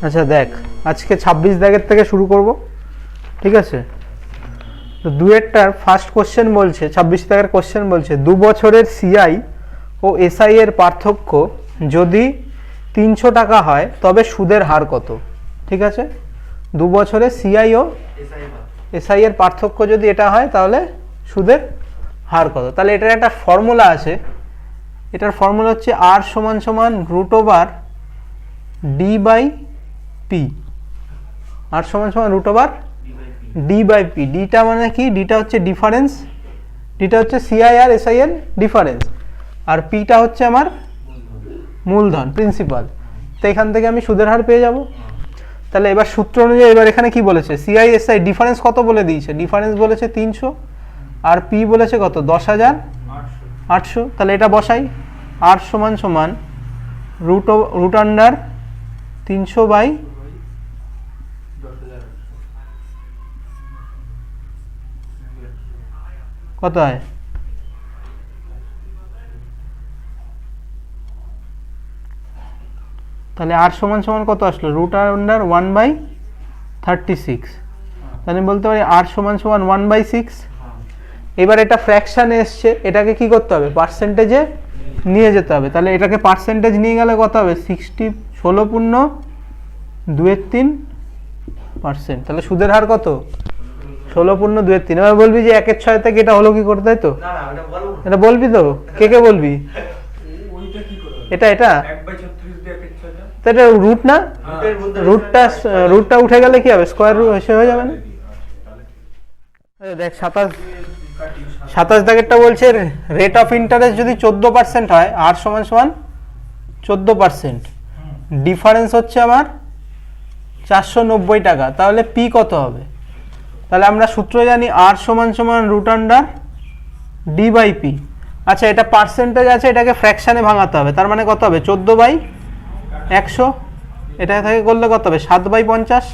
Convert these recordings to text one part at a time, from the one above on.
আচ্ছা দেখ, আজকে 26 দাগের থেকে শুরু করব, ঠিক আছে? তো দুয়েরটার ফার্স্ট কোশ্চেন বলছে, 26 দাগের কোশ্চেন বলছে 2 বছরের সিআই ও এসআই এর পার্থক্য যদি 300 টাকা হয় তবে সুদের হার কত? ঠিক আছে, 2 বছরের সিআই ও এসআই এর পার্থক্য যদি এটা হয় তাহলে সুদের হার কত? তাহলে এটার একটা ফর্মুলা আছে, এটার ফর্মুলা হচ্ছে আর সমান সমান root over D by P. আর সমান সমান root over D by P. ডিটা মানে কি? ডিটা হচ্ছে ডিফারেন্স, ডিটা হচ্ছে সিআই আর এসআই এর ডিফারেন্স, আর পিটা হচ্ছে আমার মূলধন, প্রিন্সিপাল। তো এখান থেকে আমি সুদের হার পেয়ে যাব। তাহলে এবার সূত্র অনুযায়ী এবার এখানে কি বলেছে? সিআই এসআই ডিফারেন্স কত বলে দিয়েছে? ডিফারেন্স বলেছে 300, আর পি বলেছে কত? 10,800। তাহলে এটা বসাই, আর সমান সমান রুট আন্ডার 300 বাই কত হয়? তাহলে আর সমান সমান কত আসলো? Root under 1/36। তাহলে বলতে পারি আর সমান সমান 1/6। এবার এটা ফ্র্যাকশানে এসছে, এটাকে কি করতে হবে? পার্সেন্টেজে নিয়ে যেতে হবে। তাহলে এটাকে পার্সেন্টেজ নিয়ে গেলে কত হবে? 16.3%। তাহলে সুদের হার কত? 16.3। এবার বলবি যে 1/6 থেকে এটা হলো কি করে, তাই তো? এটা বলবি তো? কে বলবি? এটা এটা এটা রুট না, রুটটা উঠে গেলে কি হবে? স্কোয়ার রুট হয়ে যাবে না? দেখ 27 দাগেরটা বলছে রেট অফ ইন্টারেস্ট যদি 14% হয়, আর সমান সমান 14%, ডিফারেন্স হচ্ছে আমার 490 টাকা, তাহলে পি কত হবে? তাহলে আমরা সূত্র জানি আর সমান সমান root under D by P. আচ্ছা, এটা পার্সেন্টেজ আছে, এটাকে ফ্র্যাকশানে ভাঙাতে হবে, তার মানে কত হবে? 14/100। এটা থেকে করলে কত হবে? 7/50,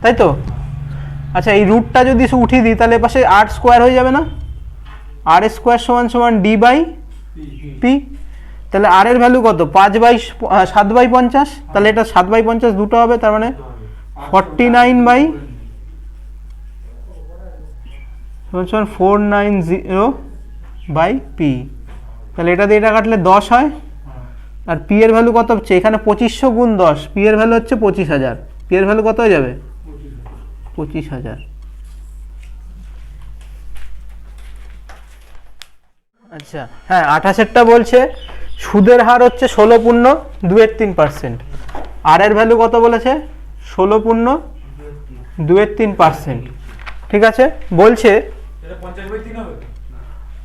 তাই তো? আচ্ছা, এই রুটটা যদি উঠিয়ে দিই তাহলে পাশে আর স্কোয়ার হয়ে যাবে না? আর স্কোয়ার সমান সমান ডি বাই পি। তাহলে আর এর ভ্যালু কত? 7/50। তাহলে এটা 7/50 দুটো হবে, তার মানে 49/490/পি। তাহলে এটা দিয়ে এটা কাটলে 10 হয়, আর পি এর ভ্যালু কত হচ্ছে? এখানে 2500 গুণ 10, পি এর ভ্যালু হচ্ছে 25,000। পি এর ভ্যালু কত হয়ে যাবে? 25,000। আচ্ছা হ্যাঁ, 28এরটা বলছে সুদের হার হচ্ছে 16.23%। আর এর ভ্যালু কত বলেছে? 16.23%। ঠিক আছে, বলছে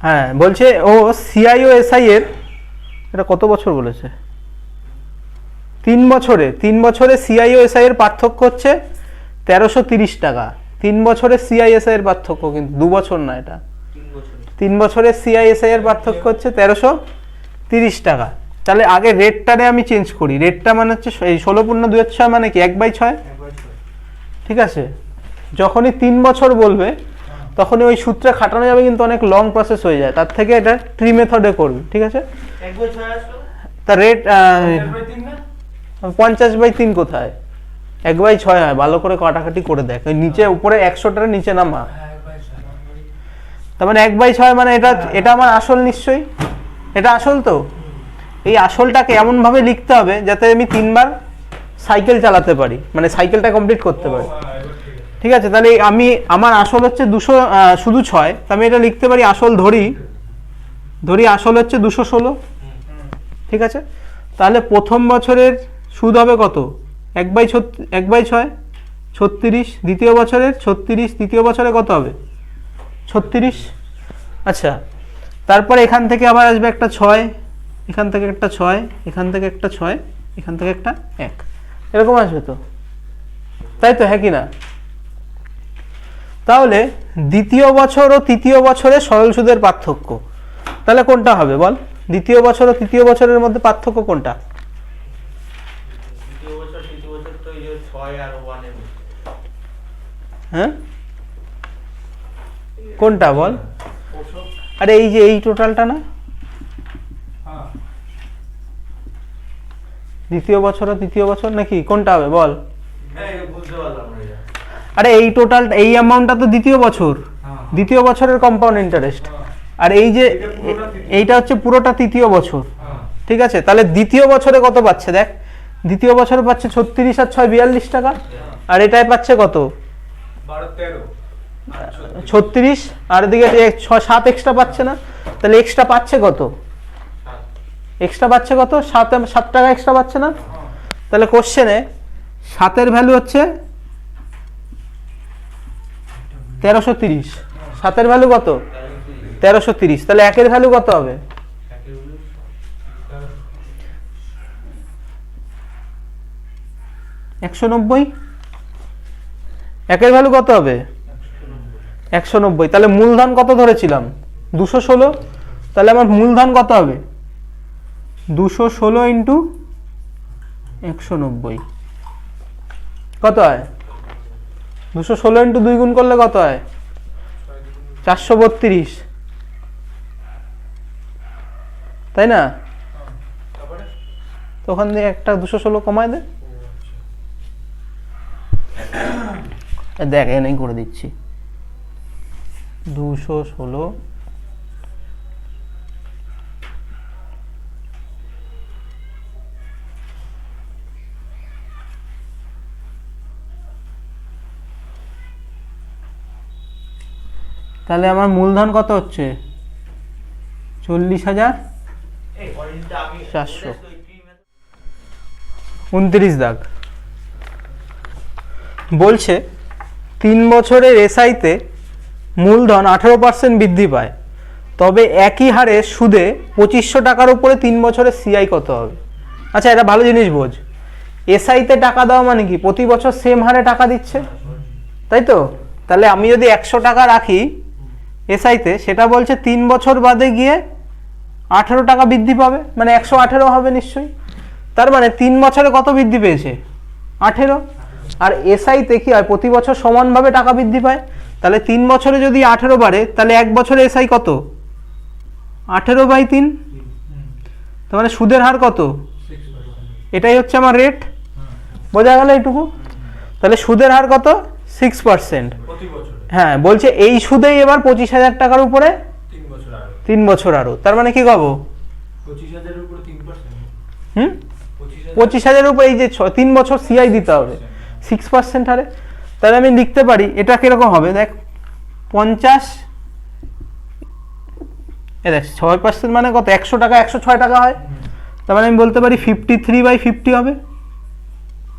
হ্যাঁ, বলছে ও সিআই ও এসআই এর, এটা কত বছর বলেছে? 3 বছরে সিআই ও এসআই এর পার্থক্য হচ্ছে 1330 টাকা। 3 বছরের সিআই এসআই এর পার্থক্য, কিন্তু 2 বছর না, এটা 3 বছরের সিআই এসআই এর পার্থক্য হচ্ছে 1330 টাকা। তাহলে আগে রেটটারে আমি চেঞ্জ করি। রেটটা মানে হচ্ছে এই 16.26 মানে কি? 1/6। ঠিক আছে, যখনই 3 বছর বলবে তখনই ওই সূত্রে খাটানো যাবে, কিন্তু অনেক লং প্রসেস হয়ে যায়, তার থেকে এটা ট্রি মেথডে করবি। ঠিক আছে, তা রেট 50/3 কোথায়? 1/6 হয়। ভালো করে কাটাকাটি করে দেখ, ওই নিচে উপরে 100টার নিচে নামা, তার মানে 1/6 মানে এটা আমার আসল। নিশ্চয়ই এটা আসল। তো এই আসলটাকে এমন ভাবে লিখতে হবে যাতে আমি 3 বার সাইকেল চালাতে পারি, মানে সাইকেলটা কমপ্লিট করতে পারি। ঠিক আছে, তাহলে আমার আসল হচ্ছে 200 শুধু 6, তো আমি এটা লিখতে পারি আসল ধরি আসল হচ্ছে 216। ঠিক আছে, তাহলে প্রথম বছরের সুদ হবে কত? 1/6 36। দ্বিতীয় বছরের 36, তৃতীয় বছরে কত হবে? 36। আচ্ছা, তারপরে এখান থেকে আবার আসবে একটা 6, এখান থেকে একটা 6, এখান থেকে একটা 6, এখান থেকে একটা 1, এরকম আসবে তো, তাই তো? হ্যাঁ কি না? তাহলে দ্বিতীয় বছর ও তৃতীয় বছরে সরল সুদের পার্থক্য তাহলে কোনটা হবে বল? দ্বিতীয় বছর ও তৃতীয় বছরের মধ্যে পার্থক্য কোনটা? হ্যাঁ, কোনটা বল? আরে এই যে এই টোটালটা না, দ্বিতীয় বছর আর তৃতীয় বছর নাকি কোনটা হবে বল? আরে এই টোটাল এই অ্যামাউন্টটা তো দ্বিতীয় বছর, দ্বিতীয় বছরের কম্পাউন্ড ইন্টারেস্ট, আর এই যে এইটা হচ্ছে পুরোটা তৃতীয় বছর। ঠিক আছে, তাহলে দ্বিতীয় বছরে কত পাচ্ছে দেখ, দ্বিতীয় বছরে পাচ্ছে 36 আর 6 42 টাকা, আর এটাই পাচ্ছে কত 36, আর এদিকে 6 7 এক্সট্রা পাচ্ছে না, তাহলে এক্সট্রা পাচ্ছে কত, এক্সট্রা পাচ্ছে কত 7 টাকা এক্সট্রা পাচ্ছে না। তাহলে কোশ্চেনে 7-এর ভ্যালু হচ্ছে 1330, 7-এর ভ্যালু কত 1330, তাহলে 1-এর ভ্যালু কত হবে 190, 1-এর ভ্যালু কত হবে 190, তাহলে মূলধন কত ধরেছিলাম 216, তাহলে আমার মূলধন কত হবে 216 ইন্টু 190 কত হয়, 216 ইন্টু 2 গুণ করলে কত হয় 432, তাই না? তো ওখান থেকে একটা 216 কমায় দে, দেখ এনেই করে দিচ্ছি 216 তাহলে আমার মূলধন কত হচ্ছে 40,400। 29 দাগ বলছে 3 বছরের এসআইতে মূলধন 18% বৃদ্ধি পায়, তবে একই হারে সুদে 2500 টাকার উপরে 3 বছরের সিআই কত হবে? আচ্ছা, এটা ভালো জিনিস বোঝ, এসআইতে টাকা দেওয়া মানে কি প্রতি বছর সেম হারে টাকা দিচ্ছে, তাই তো? তাহলে আমি যদি 100 টাকা রাখি এসআইতে, সেটা বলছে 3 বছর বাদে গিয়ে 18 টাকা বৃদ্ধি পাবে, মানে 118 হবে নিশ্চয়ই। তার মানে 3 বছরে কত বৃদ্ধি পেয়েছে 18, আর এসআইতে কি হয় প্রতি বছর সমানভাবে টাকা বৃদ্ধি পায়, তাহলে 3 বছরে যদি 18 বাড়ে তাহলে 1 বছরে এসআই কত 18/3, তার মানে সুদের হার কত, এটাই হচ্ছে আমার রেট, বোঝা গেল এইটুকু? তাহলে সুদের হার কত 6%, হ্যাঁ বলছে এই সুদেই এবার 25,000 টাকার উপরে 3 বছর আরো, তার মানে কি পাবো 25,000 এর উপরে 3%, 25,000 উপরে এই যে 3 বছর সিআই দিতে হবে 6% হারে। তাহলে আমি লিখতে পারি এটা কিরকম হবে দেখ 50, এ দেখ 6% মানে কত 100 টাকা 106 টাকা হয়, তার মানে আমি বলতে পারি 53/50 হবে,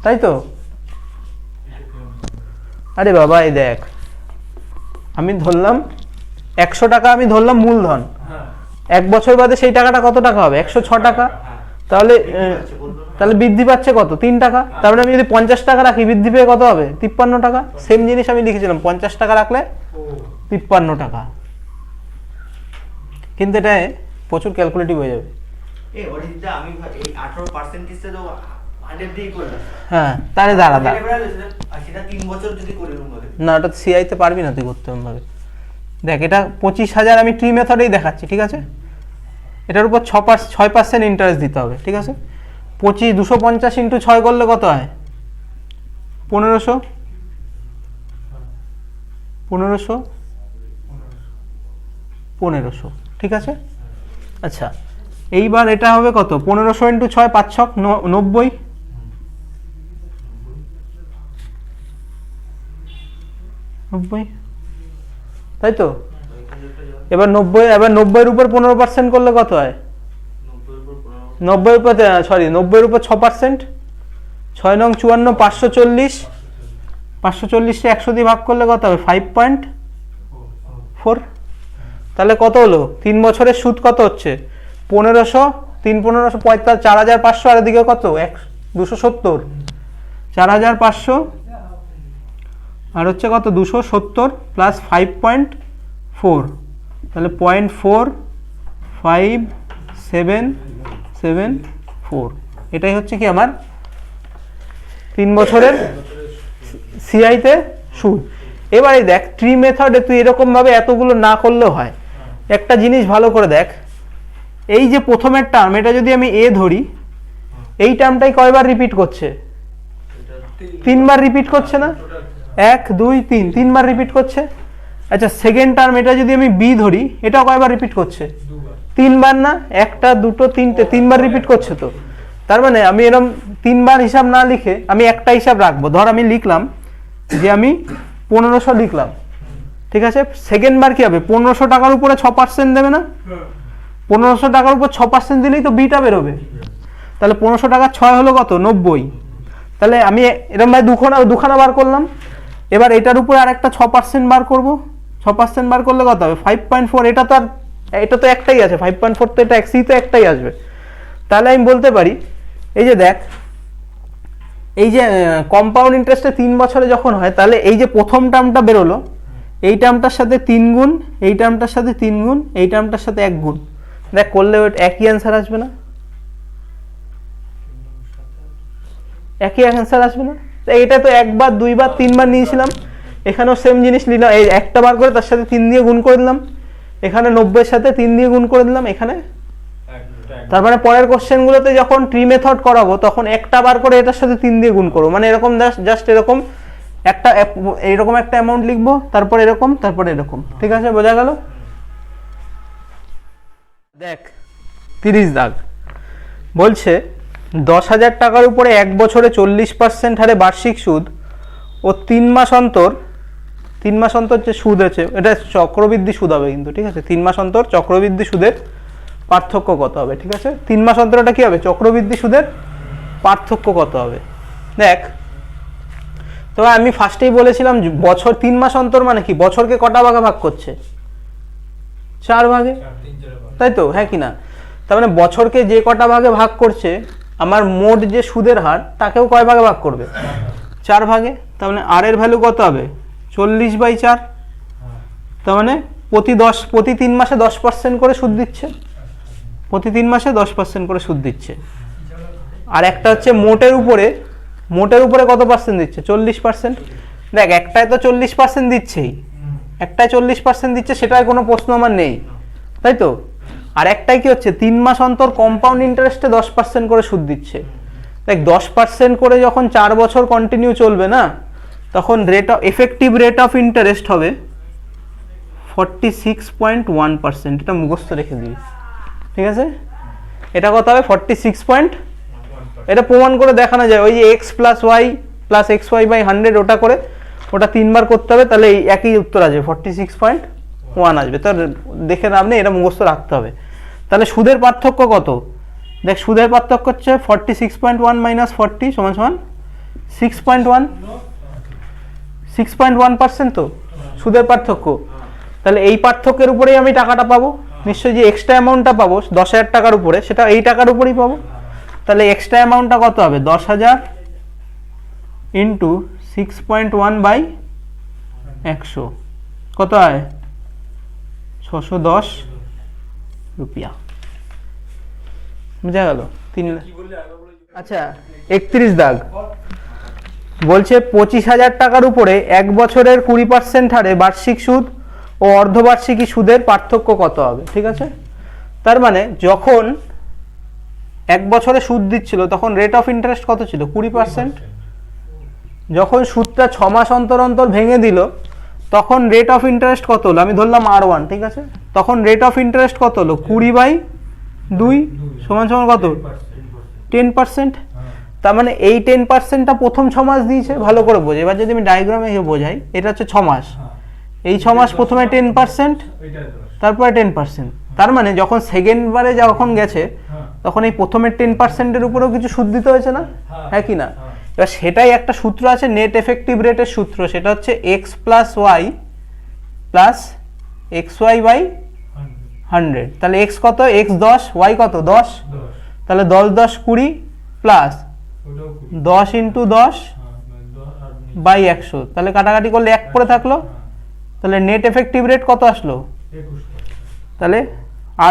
তাই তো? আরে বাবা এই দেখ আমি ধরলাম 100 টাকা, আমি ধরলাম মূলধন, 1 বছর বাদে সেই টাকাটা কত টাকা হবে 106 টাকা, তাহলে তাহলে বৃদ্ধি পাচ্ছে কত 3 টাকা, তার মানে আমি যদি 50 টাকা রাখি বৃদ্ধি পেয়ে কত হবে 53 টাকা। সেম জিনিস আমি লিখেছিলাম 50 টাকা রাখলে 53 টাকা, কিন্তু এটা প্রচুর ক্যালকুলেটিভ হয়ে যাবে। আমি এই 18% তে তো 100 দিয়ে করলাম, হ্যাঁ তাহলে দাঁড়া সেটা 3 বছর যদি করে না, ওটা সিআইতে পারবি না তুই করতে ভাবে। দেখ এটা 25,000 আমি ট্রি মেথডেই দেখাচ্ছি, ঠিক আছে? এটার উপর 6% ইন্টারেস্ট দিতে হবে, ঠিক আছে? 250 ইন্টু 6 করলে কত হয় 1500, 1500, ঠিক আছে? আচ্ছা এইবার এটা হবে কত 1500 ইন্টু 6 5 6 90, তাই তো? এবার 90-এর উপর 15% করলে কত হয় 90-এর উপর 6%, 6 নং 54 540, 540টা 100 দিয়ে ভাগ করলে কত হবে 5.4, তাহলে কত হলো 3 বছরের সুদ কত হচ্ছে 1500, 3 1500 45, 4500, আর এদিকে কত 270, 4500 আর হচ্ছে কত 270 প্লাস 5.4, তাহলে 0.5774, এটাই হচ্ছে কি আমার 3 বছরের সিআইতে সুদ। এবারে দেখ ট্রি মেথডে তুই এরকম ভাবে এতগুলো না করলেও হয়, একটা জিনিস ভালো করে দেখ, এই যে প্রথমের টার্ম এটা যদি আমি এ ধরি, এই টার্মটাই কয়বার রিপিট করছে? 3বার রিপিট করছে না? 1 2 3 3বার রিপিট করছে। আচ্ছা সেকেন্ড টার্ম এটা যদি আমি বি ধরি, এটাও কয়বার রিপিট করছে? 3বার না? একটা দুটো তিনটে 3বার রিপিট করছে তো। তার মানে আমি এরকম 3বার হিসাব না লিখে আমি একটা হিসাব রাখবো। ধর আমি লিখলাম যে আমি 1500 লিখলাম, ঠিক আছে। সেকেন্ড বার কি হবে? 1500 টাকার উপরে 6% দেবে না? 1500 টাকার উপর 6% দিলেই তো বিটা বেরোবে। তাহলে 1500 টাকা 6 হলো কত? 90। তাহলে আমি এরকম ভাই দুখানা বার করলাম। এবার এটার উপরে আর একটা 6% বার করব। 6% বার করলে কত হবে? 5.4। এটা তো একটাই আছে, 5.4 তো এটা এক্সি তো একটাই আসবে। তাহলে আমি বলতে পারি এই যে দেখ, এই যে কম্পাউন্ড ইন্টারেস্টে 3 বছরে যখন হয়, তাহলে এই যে প্রথম টার্মটা বেরোলো, এই টার্মটার সাথে 3 গুণ, এই টার্মটার সাথে 3 গুণ, এই টার্মটার সাথে 1 গুণ, দেখ করলে একই অ্যান্সার আসবে না? একই অ্যান্সার আসবে না? এটা তো একবার দুইবার তিনবার নিয়েছিলাম, এখানেও সেম জিনিস নিলাম। এই একটা বার করে তার সাথে 3 দিয়ে গুণ করে দিলাম, এখানে 90 এর সাথে 3 দিয়ে গুণ করে দিলাম এখানে। তারপরে পরের কোশ্চেনগুলোতে যখন ট্রি মেথড করাবো তখন একটা বার করে এটার সাথে 3 দিয়ে গুণ করবো, মানে এরকম জাস্ট এরকম এইরকম একটা অ্যামাউন্ট লিখবো, তারপর এরকম, তারপরে এরকম। ঠিক আছে, বোঝা গেল? দেখ 30 দাগ বলছে 10,000 টাকার উপরে 1 বছরে 40% হারে বার্ষিক সুদ ও 3 মাস অন্তর যে সুদ আছে এটা চক্রবৃদ্ধি সুদ হবে কিন্তু, ঠিক আছে। 3 মাস অন্তর চক্রবৃদ্ধি সুদের পার্থক্য কত হবে? ঠিক আছে, 3 মাস অন্তর এটা কি হবে? চক্রবৃদ্ধি সুদের পার্থক্য কত হবে? দেখ তো আমি ফার্স্টেই বলেছিলাম বছর 3 মাস অন্তর মানে কি? বছরকে কটা ভাগে ভাগ করছে? 4 ভাগে, তাই তো, হ্যাঁ কি না? তার মানে বছরকে যে কটা ভাগে ভাগ করছে, আমার মোট যে সুদের হার তাকেও কয় ভাগে ভাগ করবে? 4 ভাগে। তার মানে আর এর ভ্যালু কত হবে? 40/4। তার মানে প্রতি 3 মাসে 10% করে সুদ দিচ্ছে, প্রতি 3 মাসে 10% করে সুদ দিচ্ছে। আর একটা হচ্ছে মোটের উপরে কত পার্সেন্ট দিচ্ছে? 40%। দেখ একটায় তো 40% দিচ্ছেই, একটায় 40% দিচ্ছে, সেটায় কোনো প্রশ্ন আমার নেই, তাই তো। আর একটাই কি হচ্ছে? 3 মাস অন্তর কম্পাউন্ড ইন্টারেস্টে 10% করে সুদ দিচ্ছে। দেখ 10% করে যখন 4 বছর কন্টিনিউ চলবে না, তখন এফেক্টিভ রেট অফ ইন্টারেস্ট হবে 46.1%। এটা মুখস্থ রেখে দিবি, ঠিক আছে। এটা কত হবে? 46. এটা প্রমাণ করে দেখানো যায়, ওই যে x + y + xy/100 ওটা করে, ওটা 3 বার করতে হবে, তাহলে এই একই উত্তর আসবে, 46.1 আসবে। তার দেখে লাভ নেই, এটা মুখস্থ রাখতে হবে। তাহলে সুদের পার্থক্য কত? দেখ সুদের পার্থক্য হচ্ছে 46.1 - 40 = 6.1, 6.1% তো সুদের পার্থক্য। তাহলে এই পার্থক্যের উপরেই আমি টাকাটা পাবো নিশ্চয়ই, যে এক্সট্রা অ্যামাউন্টটা পাবো 10,000 টাকার উপরে, সেটা এই টাকার উপরেই পাবো। তাহলে এক্সট্রা অ্যামাউন্টটা কত হবে? 10,000 × 6.1/100 কত হয়? 610 রুপিয়া। বুঝা গেল? 3। আচ্ছা 31 দাগ বলছে 25,000 টাকার উপরে 1 বছরের 20% হারে বার্ষিক সুদ ও অর্ধবার্ষিকী সুদের পার্থক্য কত হবে? ঠিক আছে, তার মানে যখন 1 বছরে সুদ দিচ্ছিল তখন রেট অফ ইন্টারেস্ট কত ছিল? 20%। যখন সুদটা 6 মাস অন্তর অন্তর ভেঙে দিল তখন রেট অফ ইন্টারেস্ট কত হলো? আমি ধরলাম R1, ঠিক আছে। তখন রেট অফ ইন্টারেস্ট কত হলো? 20/2 = কত? 10%। তার মানে এই 10%টা প্রথম 6 মাস দিয়েছে, ভালো করে বোঝে। এবার যদি আমি ডায়াগ্রামে বোঝাই, এটা হচ্ছে 6 মাস, এই 6 মাস প্রথমে 10%, তারপরে 10%। তার মানে যখন সেকেন্ড বারে যখন গেছে তখন এই প্রথমের 10%-এর উপরেও কিছু সুদ দিতে হয়েছে না, হ্যাঁ কি না? এবার সেটাই একটা সূত্র আছে নেট এফেক্টিভ রেটের সূত্র, সেটা হচ্ছে x + y + xy/100। তাহলে x কত? x 10, y কত? 10। তাহলে 10 10 20 প্লাস 10 × 10/100। তাহলে কাটাকাটি করলে 1 পড়ে থাকলো। তাহলে নেট এফেক্টিভ রেট কত আসলো? 21। তাহলে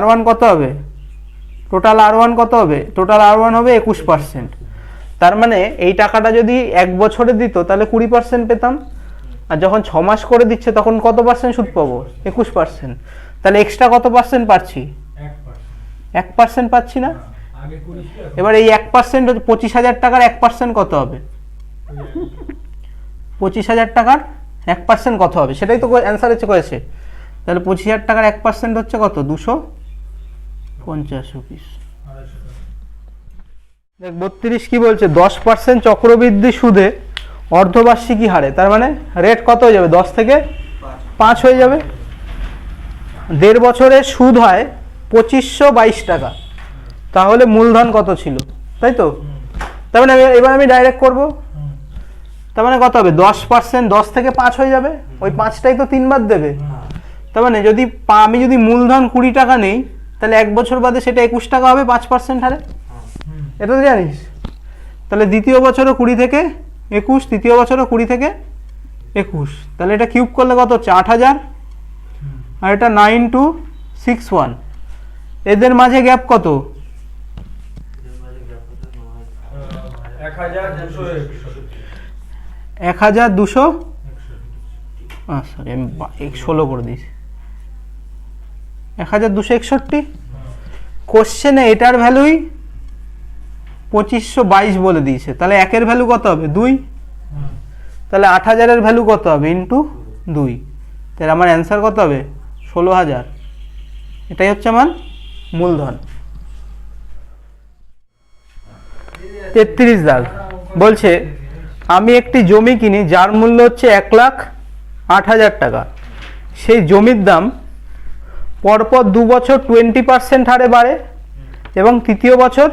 R1 কত হবে? টোটাল R1 কত হবে? টোটাল R1 হবে 21%। তার মানে এই টাকাটা যদি 1 বছরে দিত তাহলে 20% পেতাম, আর যখন 6 মাস করে দিচ্ছে তখন কত পার্সেন্ট সুদ পাবো? 21%। তাহলে এক্সট্রা কত পার্সেন্ট পাচ্ছি? 1% পাচ্ছি না? এবার এই 1% হচ্ছে 25,000 টাকার 1% কত হবে? 25,000 টাকার 1% কত হবে সেটাই তো অ্যান্সার হচ্ছে করেছে। তাহলে 25,000 টাকার 1% হচ্ছে কত? 250 রুপিস। দেখ 32 কি বলছে, 10% চক্রবৃদ্ধি সুদে অর্ধবার্ষিকী হারে, তার মানে রেট কত হয়ে যাবে? 10 থেকে 5 হয়ে যাবে। 1.5 বছরের সুদ হয় 2522 টাকা, তাহলে মূলধন কত ছিল, তাই তো? তার মানে এবার আমি ডাইরেক্ট করব, তার মানে কত হবে? 10%, 10 থেকে 5 হয়ে যাবে, ওই 5টাই তো 3 বার দেবে। তার মানে যদি আমি যদি মূলধন 20 টাকা নেই, তাহলে 1 বছর বাদে সেটা 21 টাকা হবে 5% হারে, এটা তো জানিস। তাহলে দ্বিতীয় বছরও 20 থেকে 21, তৃতীয় বছরও 20 থেকে 21, তাহলে এটা কিউব করলে কত হচ্ছে? 8,000, আর এটা 9261। এদের মাঝে গ্যাপ কত? 1200, সরি আমি 16 করে দিয়েছি, 1261। কোশ্চেনে এটার ভ্যালুই 2522 বলে দিয়েছে, তাহলে একের ভ্যালু কত হবে? 2। তাহলে 8,000-এর ভ্যালু কত হবে? ইন্টু 2, তাহলে আমার অ্যান্সার কত হবে? 16,000। এটাই হচ্ছে আমার মূলধন। 33 দাগ বলছে আমি একটি জমি কিনি যার মূল্য হচ্ছে 1,08,000 টাকা। সেই জমির দাম পরপর 2 বছর 20% হারে বাড়ে এবং তৃতীয় বছর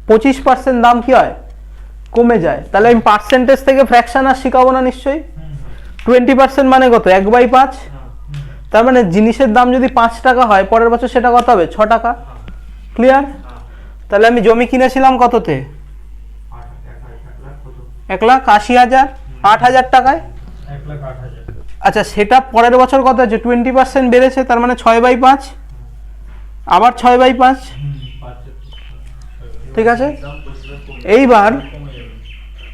25% দাম কি হয়? কমে যায়। তাহলে আমি পার্সেন্টেজ থেকে ফ্র্যাকশন আর শিখাবো না নিশ্চয়ই। 20% মানে কত? 1/5। তার মানে জিনিসের দাম যদি 5 টাকা হয়, পরের বছর সেটা কত হবে? 6 টাকা। ক্লিয়ার? তাহলে আমি জমি কিনেছিলাম কততে? 1,80,000, 8,000 টাকায়। আচ্ছা, সেটা পরের বছর কত আছে? 20% বেড়েছে, তার মানে 6/5, আবার 6/5। ঠিক আছে, এইবার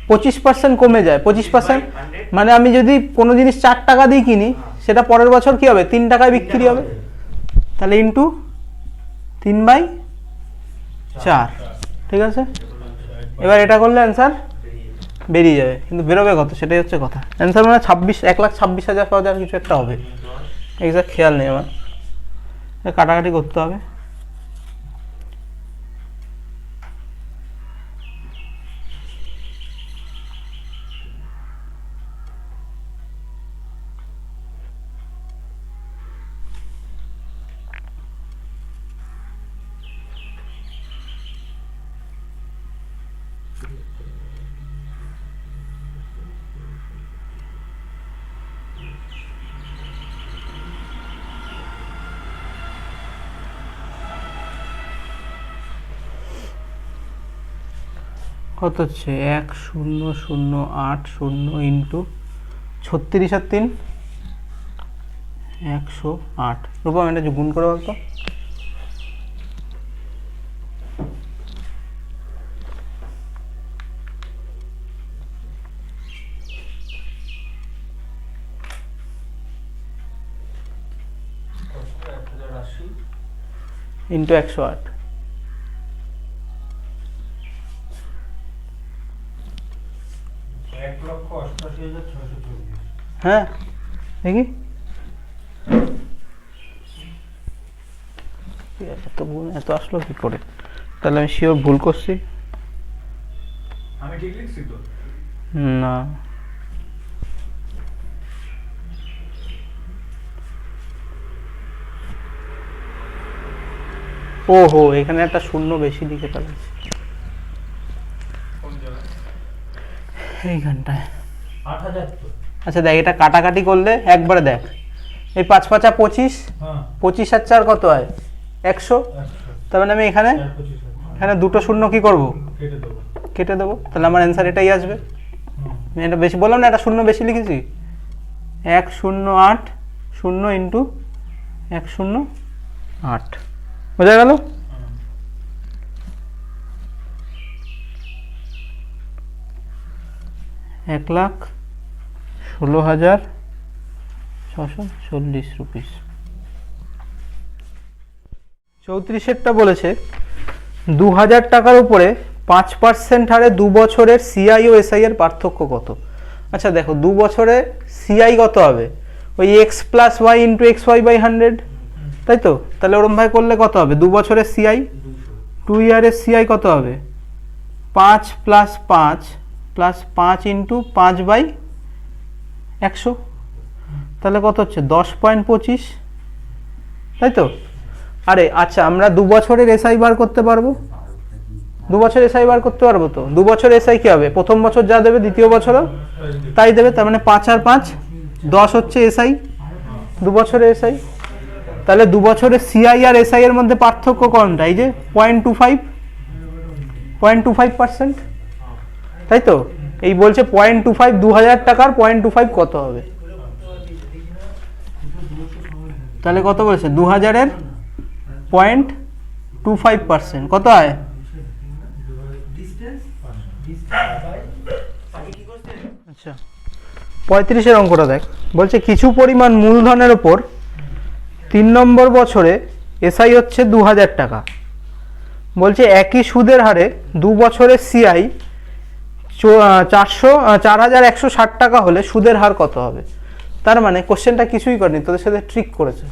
25% কমে যায়। 25% মানে আমি যদি কোনো জিনিস 4 টাকা দিয়ে কিনি, সেটা পরের বছর কি হবে? 3 টাকায় বিক্রি হবে। তাহলে ইন্টু 3/4। ঠিক আছে, এবার এটা করলে অ্যান্সার বেরিয়ে যাবে, কিন্তু বেরোবে কত সেটাই হচ্ছে কথা। অ্যান্সার মানে 1,26,000 পাওয়া কিছু একটা হবে, এক্সাক্ট খেয়াল নেই আমার, কাটাকাটি করতে হবে। কত হচ্ছে? 1,0,0,8,0 ইন্টু 36 আর 3 108। রূপম এটা গুণ করে বলতো। ইন্টু 108। হ্যাঁ দেখি এত আসলো কি করে? তাহলে আমি শিওর ভুল করছি। আমি ঠিক লিখছি তো? না, ওহো এখানে একটা শূন্য বেশি লিখে ফেলেছি এইখানটায়। 8,000 তো। আচ্ছা দেখ, এটা কাটাকাটি করলে একবারে দেখ, এই 5 5 25, 25 আর 4 কত হয়? 100। তার মানে আমি এখানে দুটো শূন্য কি করব? কেটে দেবো। তাহলে আমার অ্যান্সার এটাই আসবে। আমি এটা বেশি বললাম না, এটা শূন্য বেশি লিখেছি। 1,0,8,0 ইন্টু 1,0,8 বোঝা গেল? এক লাখ 16,640 রুপিস। 34-এরটা বলেছে 2000 টাকার উপরে 5% হারে 2 বছরের সিআই ও এসআই এর পার্থক্য কত? আচ্ছা দেখো 2 বছরে সিআই কত হবে? ওই X plus Y into X Y by 100, তাই তো? তাহলে ওরম ভাই করলে কত হবে? 2 বছরের সিআই, 2 ইয়ারের সিআই কত হবে? 5 প্লাস 5 প্লাস 5 ইন্টু 5 বাই 100, তাহলে কত হচ্ছে? 10.25, তাই তো? আরে আচ্ছা, আমরা 2 বছরের এসআই বার করতে পারবো? 2 বছর এসআই বার করতে পারবো তো? 2 বছর এসআই কি হবে? প্রথম বছর যা দেবে দ্বিতীয় বছরও তাই দেবে, তার মানে 5 আর 5 10 হচ্ছে এসআই, 2 বছরের এসআই। তাহলে 2 বছরের সিআই আর এসআই এর মধ্যে পার্থক্য কোনটা? এই যে 0.25%, তাই তো? এই বলছে 0.25, 2000 টাকার 0.25 কত হবে? তাহলে কত বলেছে? 2000 এর 0.25% কত হয়? আচ্ছা 35 অঙ্কটা দেখ, বলছে কিছু পরিমাণ মূলধনের ওপর 3 নম্বর বছরে এসআই হচ্ছে 2000 টাকা। বলছে একই সুদের হারে 2 বছরের সিআই 4160 টাকা হলে সুদের হার কত হবে? তার মানে কোশ্চেনটা কিছুই করেনি, তোদের সাথে ট্রিক করেছে।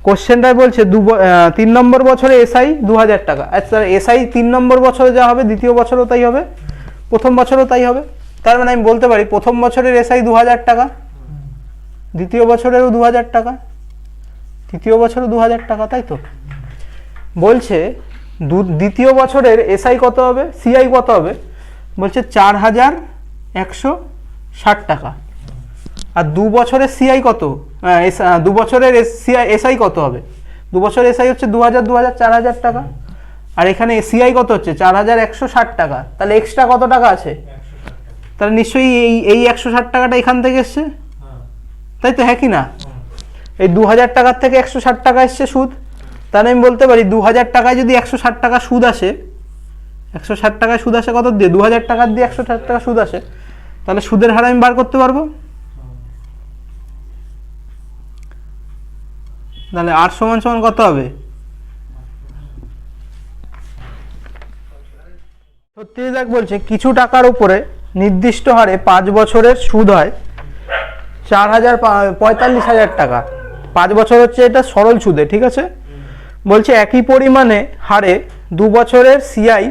কোশ্চেনটাই বলছে 3 নম্বর বছরে এসআই 2000 টাকা। আচ্ছা এসআই 3 নম্বর বছরে যা হবে দ্বিতীয় বছরও তাই হবে, প্রথম বছরও তাই হবে। তার মানে আমি বলতে পারি প্রথম বছরের এসআই 2000 টাকা, দ্বিতীয় বছরেরও 2000 টাকা, তৃতীয় বছরও 2000 টাকা, তাই তো? বলছে দ্বিতীয় বছরের এসআই কত হবে, সিআই কত হবে? বলছে 4160 টাকা। আর 2 বছরের সিআই কত? 2 বছরের এসআই কত হবে? 2 বছরের এসআই হচ্ছে 2000 4000 টাকা, আর এখানে সিআই কত হচ্ছে? 4160 টাকা। তাহলে এক্সট্রা কত টাকা আছে? তাহলে নিশ্চয়ই এই 160 টাকাটা এখান থেকে এসছে, তাই তো? হ্যাঁ কি না? এই 2000 টাকার থেকে 160 টাকা এসছে সুদ। তাহলে আমি বলতে পারি 2000 টাকায় যদি 160 টাকা সুদ আসে, 160 টাকায় সুদ আসে কত দিয়ে? 2000 টাকার দিয়ে 160 টাকা সুদ আসে, তাহলে সুদের হার আমি বার করতে পারবো। তাহলে আর সমান সমান কত হবে? 36 দেখ, বলছে কিছু টাকার উপরে নির্দিষ্ট হারে 5 বছরের সুদ হয় 45,000 টাকা। 5 বছর হচ্ছে এটা সরল সুদে, ঠিক আছে? বলছে একই পরিমাণে হারে 2 বছরের সিআই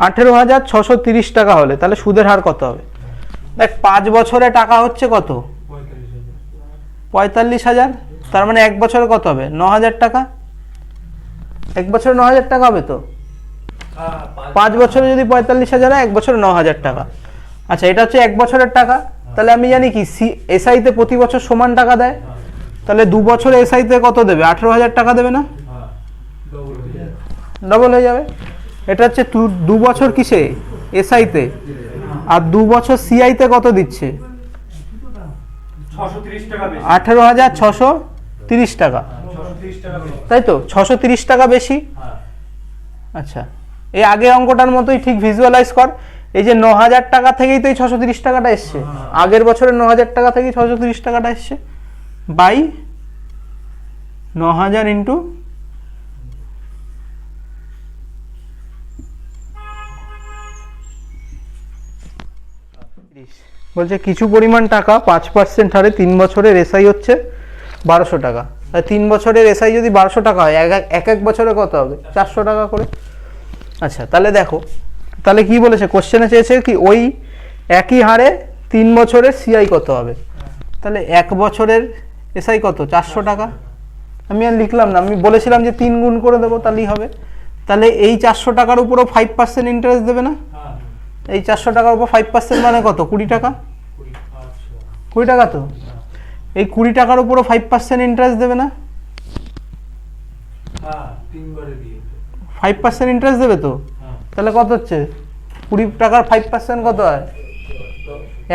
18,630 টাকা হলে তাহলে সুদের হার কত হবে? দেখ 5 বছরে টাকা হচ্ছে কত? 45,000, তার মানে 1 বছরে কত হবে? 9,000 টাকা। 1 বছরে 9,000 টাকা হবে তো? 5 বছরে যদি 45,000 হয়, 1 বছরে 9,000 টাকা। আচ্ছা এটা হচ্ছে 1 বছরের টাকা, তাহলে আমি জানি কি এসআইতে প্রতি বছর সমান টাকা দেয়, তাহলে 2 বছরে এসআইতে কত দেবে? 18,000 টাকা দেবে না? ডবল হয়ে যাবে। এটা হচ্ছে 2 বছর কিসে? এসআইতে। আর 2 বছর সিআইতে কত দিচ্ছে? 18,630 টাকা, তাই তো? 630 টাকা বেশি। আচ্ছা এই আগে অঙ্কটার মতোই ঠিক ভিজুয়ালাইজ কর। এই যে 9,000 টাকা থেকেই তো এই 630 টাকাটা এসছে, আগের বছরের 9,000 টাকা থেকেই 630 টাকাটা এসছে, বাই 9,000 ইন্টু বলছে কিছু পরিমাণ টাকা 5% হারে 3 বছরের এসআই হচ্ছে 1200 টাকা। 3 বছরের এসআই যদি 1200 টাকা হয়, এক বছরে কত হবে? 400 টাকা করে। আচ্ছা তাহলে দেখো, তাহলে কি বলেছে কোশ্চেনে? চেয়েছে কি ওই একই হারে 3 বছরের সিআই কত হবে। তাহলে 1 বছরের এসআই কত? 400 টাকা। আমি আর লিখলাম না, আমি বলেছিলাম যে 3 গুণ করে দেবো তাহলেই হবে। তাহলে এই 400 টাকার উপরও 5% ইন্টারেস্ট দেবে না? এই 400 টাকার উপর 5% মানে কত? 20 টাকা। 20 টাকা তো? এই 20 টাকার উপরও 5% ইন্টারেস্ট দেবে না? 5% ইন্টারেস্ট দেবে তো? তাহলে কত হচ্ছে? 20 টাকার 5% কত হয়?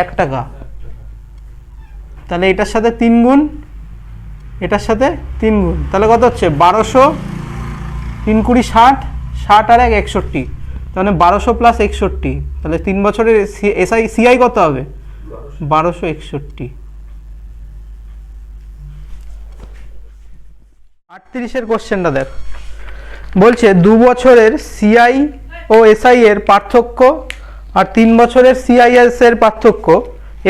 1 টাকা। তাহলে এটার সাথে 3 গুণ, এটার সাথে 3 গুণ, তাহলে কত হচ্ছে? 1200, 3 20 60, 60 আর 1 61, তাহলে 1200 প্লাস 61, তাহলে 3 বছরের এসআই সিআই কত হবে? 1261। 38 কোশ্চেনটা দেখ, বলছে 2 বছরের সিআই ও এসআই এর পার্থক্য আর 3 বছরের সিআইএস এর পার্থক্য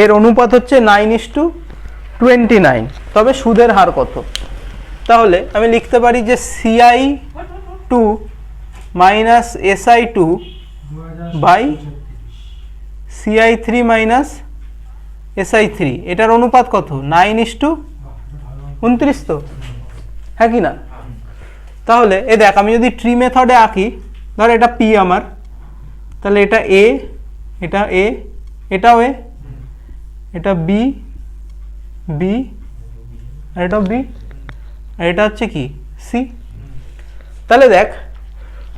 এর অনুপাত হচ্ছে 9:29। তবে সুদের হার কত? তাহলে আমি লিখতে পারি যে CI2 minus SI2 by CI3 minus SI3, এটার অনুপাত কত? 9:29 তো, হ্যাঁ কি না? তাহলে এ দেখ, আমি যদি ট্রি মেথডে আঁকি, ধর এটা P আমার, তাহলে এটা A, এটা A, এটাও A, এটা B, B, আর এটা B, আর এটা হচ্ছে কি C। তাহলে দেখ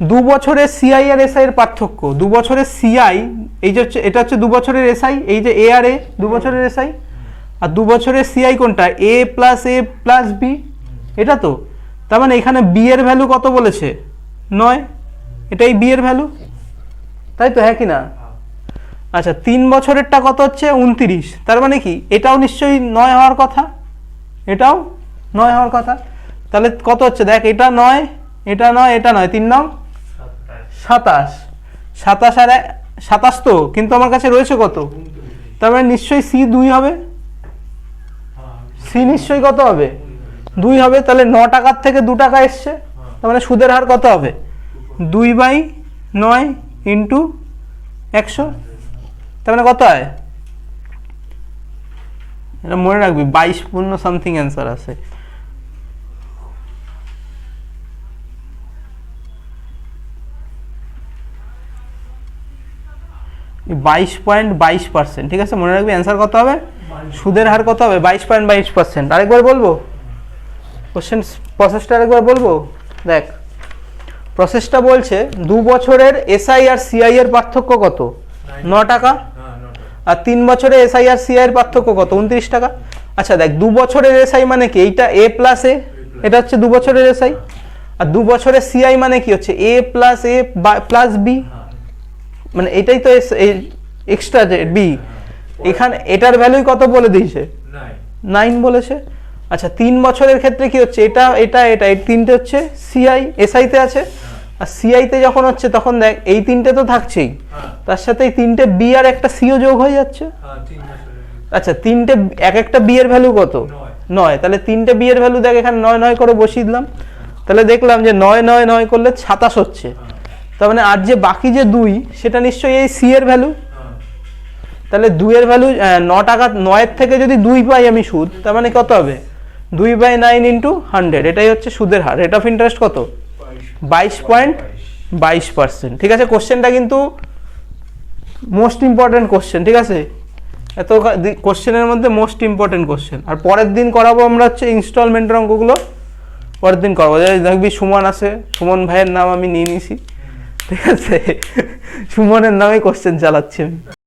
2 বছরের সিআই আর এসআই এর পার্থক্য, 2 বছরের সিআই এই যে হচ্ছে, এটা হচ্ছে 2 বছরের এসআই, এই যে এ আর এ 2 বছরের এসআই, আর 2 বছরের সিআই কোনটা? এ প্লাস বি, এটা তো। তার মানে এখানে বি এর ভ্যালু কত বলেছে? 9, এটাই বি এর ভ্যালু, তাই তো, হ্যাঁ কি না? আচ্ছা 3 বছরেরটা কত হচ্ছে? 29। তার মানে কি এটাও নিশ্চয়ই 9 হওয়ার কথা, এটাও 9 হওয়ার কথা। তাহলে কত হচ্ছে দেখ, এটা 9, এটা 9, এটা 9, 3 9 27, 27 আর 27 তো, কিন্তু আমার কাছে রয়েছে কত? তার মানে নিশ্চয়ই সি 2 হবে, সি নিশ্চয়ই কত হবে? 2 হবে। তাহলে 9 টাকার থেকে 2 টাকা এসছে, তার মানে সুদের হার কত হবে? 2/9 ইন্টু 100, তার মানে কত হয়? এটা মনে রাখবি, 22 পূর্ণ সামথিং অ্যান্সার আছে। এই 22.22%, ঠিক আছে, মনে রাখবি অ্যান্সার কত হবে, সুদের হার কত হবে? 22.22%। আরেকবার বলবো কোশ্চেন প্রসেসটা, আরেকবার বলবো। দেখ প্রসেসটা বলছে 2 বছরের এসআই আর সিআই এর পার্থক্য কত? 9 টাকা। আর 3 বছরের এসআই আর সিআই এর পার্থক্য কত? 29 টাকা। আচ্ছা দেখ 2 বছরের এসআই মানে কি? এইটা এ প্লাস এ, এটা হচ্ছে 2 বছরের এসআই। আর 2 বছরের সিআই মানে কি হচ্ছে? এ প্লাস বি, মানে এটাই তো এক্সট্রা যে বি, এখানে এটার ভ্যালুই কত বলে দিয়েছে? 9 বলেছে। আচ্ছা 3 বছরের ক্ষেত্রে কি হচ্ছে? এটা এটা এটা এই তিনটে হচ্ছে সিআই, এসআই তে আছে, আর সিআই তে যখন হচ্ছে তখন দেখ এই তিনটে তো থাকছেই, তার সাথে এই তিনটে বি আর একটা সিও যোগ হয়ে যাচ্ছে। আচ্ছা তিনটে এক একটা বি এর ভ্যালু কত? 9। তাহলে তিনটে বি এর ভ্যালু দেখ এখানে 9 9 করে বসিয়ে দিলাম, তাহলে দেখলাম যে 9 9 9 করলে 27 হচ্ছে। তার মানে আর যে বাকি যে 2, সেটা নিশ্চয়ই এই সি এর ভ্যালু। তাহলে 2 এর ভ্যালু 9 টাকা, 9 এর থেকে যদি 2 পাই আমি সুদ, তার মানে কত হবে? 2/9 ইন্টু 100, এটাই হচ্ছে সুদের হার। রেট অফ ইন্টারেস্ট কত? 22.22%। ঠিক আছে, কোশ্চেনটা কিন্তু মোস্ট ইম্পর্টেন্ট কোশ্চেন, ঠিক আছে, এত কোশ্চেনের মধ্যে মোস্ট ইম্পর্টেন্ট কোশ্চেন। আর পরের দিন করাবো আমরা হচ্ছে ইনস্টলমেন্টের অঙ্কগুলো, পরের দিন করাবো। দেখবি সুমন আছে, সুমন ভাইয়ের নাম আমি নিয়ে নিয়েছি, ঠিক আছে, সুমনের নামে কোশ্চেন চালাচ্ছি আমি।